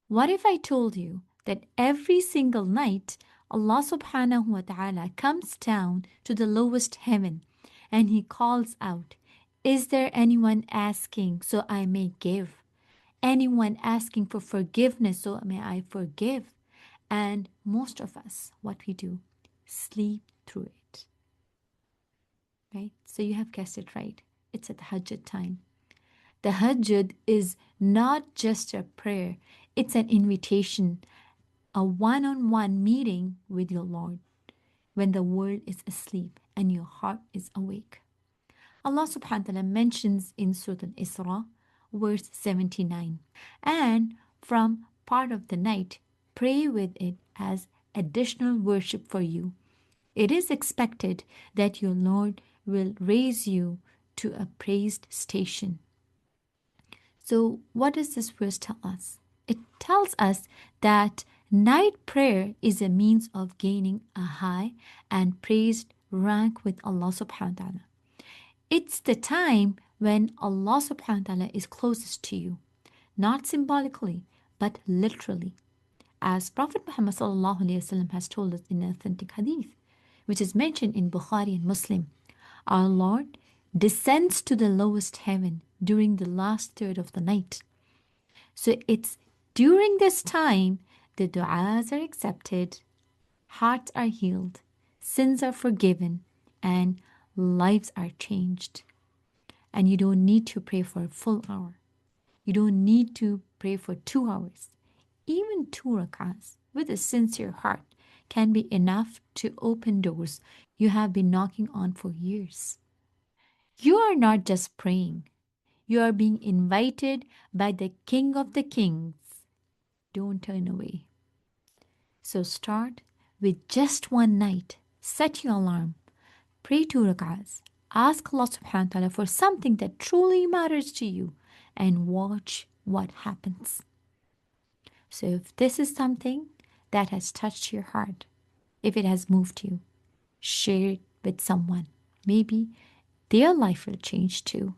What if I told you that every single night Allah subhanahu wa ta'ala comes down to the lowest heaven and He calls out, "Is there anyone asking so I may give? Anyone asking for forgiveness so may I forgive?" And most of us, what we do, sleep through it, right? So you have guessed it right. It's at Tahajjud time. The Tahajjud is not just a prayer, it's an invitation, a one on one meeting with your Lord when the world is asleep and your heart is awake. Allah subhanahu wa ta'ala mentions in Surah Al Isra, verse 79, and from part of the night, pray with it as additional worship for you. It is expected that your Lord will raise you to a praised station. So, what does this verse tell us? It tells us that night prayer is a means of gaining a high and praised rank with Allah subhanahu wa ta'ala. It's the time when Allah subhanahu wa ta'ala is closest to you, not symbolically, but literally. As Prophet Muhammad sallallahu alaihi wasallam has told us in an authentic hadith, which is mentioned in Bukhari and Muslim, our Lord descends to the lowest heaven during the last third of the night. So it's during this time the du'as are accepted, hearts are healed, sins are forgiven, and lives are changed. And you don't need to pray for a full hour. You don't need to pray for 2 hours. Even 2 rakats with a sincere heart can be enough to open doors you have been knocking on for years. You are not just praying, you are being invited by the King of the Kings. Don't turn away. So start with just one night. Set your alarm. Pray 2 rakats. Ask Allah subhanahu wa ta'ala for something that truly matters to you and watch what happens. So if this is something that has touched your heart, if it has moved you, share it with someone. Maybe their life will change too.